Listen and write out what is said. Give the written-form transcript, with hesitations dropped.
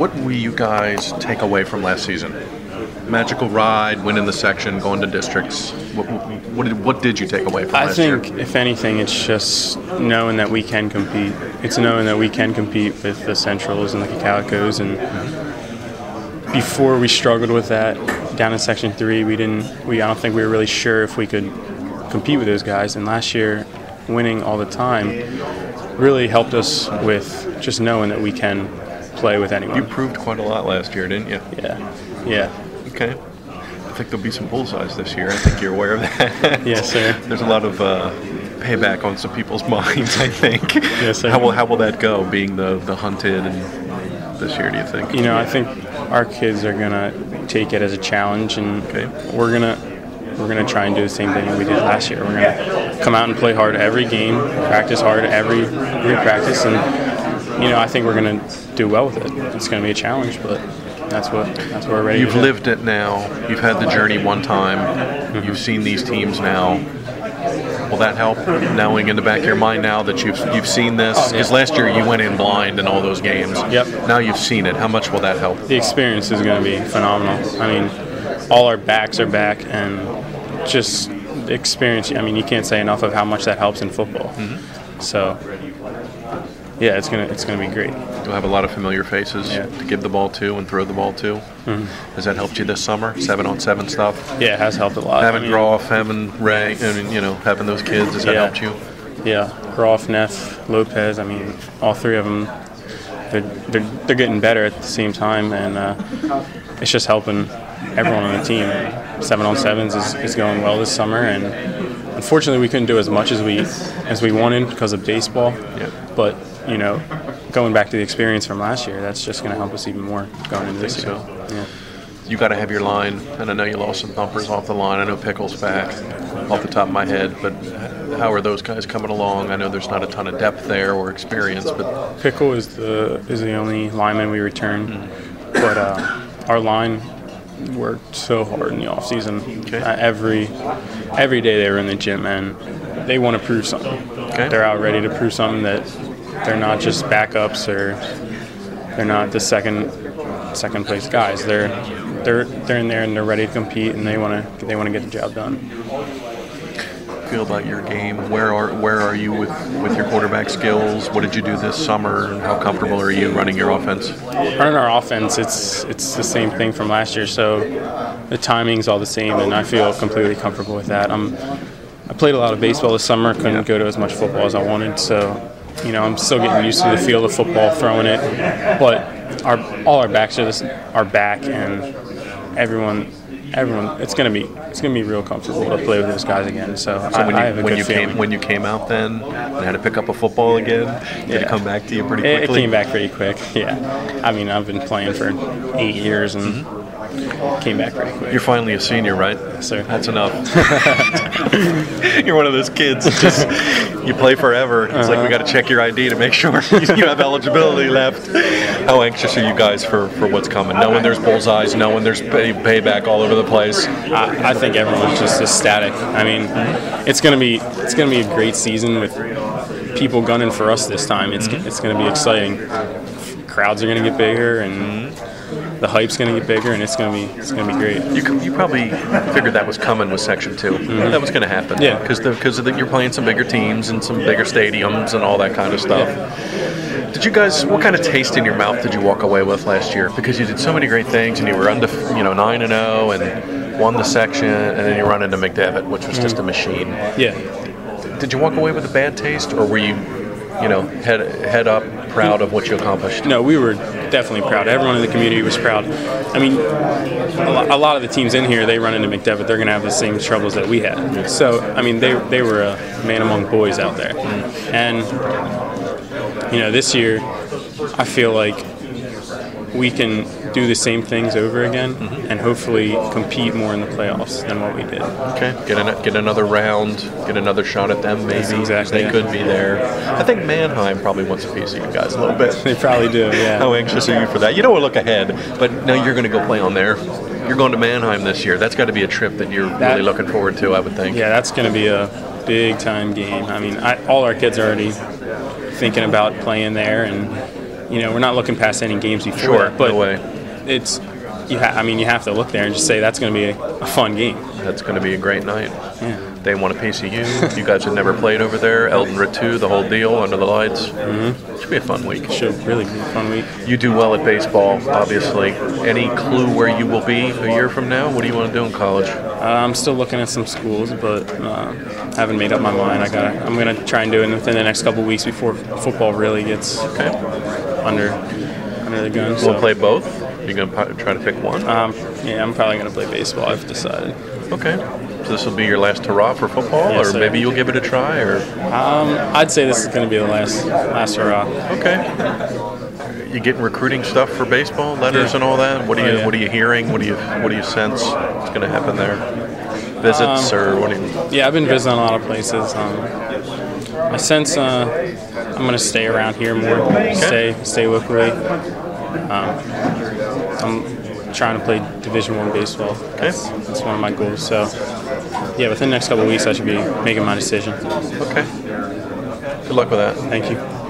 What will you guys take away from last season? Magical ride, winning the section, going to districts. What did you take away from last year? I think, if anything, it's just knowing that we can compete. It's knowing that we can compete with the Centrals and the Cacalicos. And before we struggled with that down in Section 3, I don't think we were really sure if we could compete with those guys. And last year, winning all the time really helped us with just knowing that we can play with anyone. You proved quite a lot last year, didn't you? Yeah. Okay. I think there'll be some bullseyes this year. I think you're aware of that. Yes, sir. There's a lot of payback on some people's minds, I think. Yes, sir. How will that go, being the hunted and this year, do you think? I think our kids are going to take it as a challenge, and we're going to try and do the same thing that we did last year. We're going to come out and play hard every game, practice hard every practice, and I think we're going to do well with it. It's going to be a challenge, but that's what we're ready to do. You've lived it now. You've had the journey one time. Mm-hmm. You've seen these teams now. Will that help, knowing in the back of your mind now that you've seen this? Because last year you went in blind in all those games. Yep. Now you've seen it. How much will that help? The experience is going to be phenomenal. I mean, all our backs are back, and just the experience. I mean, you can't say enough of how much that helps in football. Mm-hmm. So, yeah, it's gonna be great. You'll have a lot of familiar faces to give the ball to and throw the ball to. Mm-hmm. Has that helped you this summer? 7-on-7 stuff? Yeah, it has helped a lot. Having Groff, having Ray, having those kids, has that helped you? Yeah, Groff, Neff, Lopez. I mean, all three of them. They're getting better at the same time, and it's just helping everyone on the team. 7-on-7s is going well this summer, and unfortunately we couldn't do as much as we wanted because of baseball. Yeah. But going back to the experience from last year, that's just going to help us even more going into this year. So. Yeah. You got to have your line, and I know you lost some thumpers off the line. I know Pickle's back off the top of my head, but how are those guys coming along? I know there's not a ton of depth there or experience, but Pickle is the only lineman we returned, but our line worked so hard in the off season. Okay. Every day they were in the gym, and they want to prove something. Okay. They're out ready to prove something, that they're not just backups, or they're not the second place guys. They're in there and they're ready to compete, and they want to get the job done. Feel about your game? Where are you with your quarterback skills? What did you do this summer? How comfortable are you running your offense? Running our offense, it's the same thing from last year. So the timing's all the same, and I feel completely comfortable with that. I played a lot of baseball this summer. Couldn't go to as much football as I wanted, so I'm still getting used to the feel of football, throwing it. But all our backs are back, and everyone. It's gonna be real comfortable to play with those guys again. So I have a good feeling. When you came out then and had to pick up a football again, did it come back to you pretty quickly? It came back pretty quick. Yeah, I mean, I've been playing for 8 years and came back pretty quick. You're finally a senior, right? Yes, sir. That's enough. You're one of those kids. Just you play forever. It's like we got to check your ID to make sure you have eligibility left. How anxious are you guys for what's coming? Knowing there's bullseyes, knowing there's payback all over the place. I think everyone's just ecstatic. I mean, it's gonna be a great season with people gunning for us this time. It's gonna be exciting. Crowds are gonna get bigger, and the hype's going to get bigger, and it's going to be great. You probably figured that was coming with Section 2. Mm-hmm. That was going to happen. Yeah. Because you're playing some bigger teams and some bigger stadiums and all that kind of stuff. Did you guys, what kind of taste in your mouth did you walk away with last year? Because you did so many great things, and you were 9-0 and won the section, and then you run into McDevitt, which was just a machine. Yeah. Did you walk away with a bad taste, or were you head up, proud of what you accomplished? No, we were definitely proud. Everyone in the community was proud. I mean, a lot of the teams in here, they run into McDevitt. They're going to have the same troubles that we had. So, I mean, they were a man among boys out there. And, this year, I feel like we can do the same things over again and hopefully compete more in the playoffs than what we did. Okay, get another round, get another shot at them maybe. That's exactly. They could be there. I think Mannheim probably wants a piece of you guys a little bit. They probably do, yeah. How anxious are you for that? You don't want to look ahead, but now you're going to go play on there. You're going to Mannheim this year. That's got to be a trip that you're really looking forward to, I would think. Yeah, that's going to be a big-time game. I mean, all our kids are already thinking about playing there, and we're not looking past any games before. Sure, that, but no way. it's you have to look there and just say that's going to be a fun game. That's going to be a great night. Yeah. They want a piece of you. You guys have never played over there. Eldon Ritu, the whole deal, under the lights. Mm-hmm. Should be a fun week. Should really be a fun week. You do well at baseball, obviously. Any clue where you will be a year from now? What do you want to do in college? I'm still looking at some schools, but haven't made up my mind. I'm gonna try and do it within the next couple weeks before football really gets under the gun. We'll play both. You're gonna try to pick one. Yeah, I'm probably gonna play baseball. I've decided. Okay. So this will be your last hurrah for football, Yes, or sir. maybe you'll give it a try, or I'd say this is going to be the last hurrah. okay. You getting recruiting stuff for baseball, letters and all that? What are you What are you hearing? What do you sense is going to happen there? Visits or what do you? Yeah, I've been visiting a lot of places. I sense I'm going to stay around here more, stay locally. I'm trying to play Division I baseball. Okay. That's one of my goals. So, yeah, within the next couple of weeks, I should be making my decision. Okay. Good luck with that. Thank you.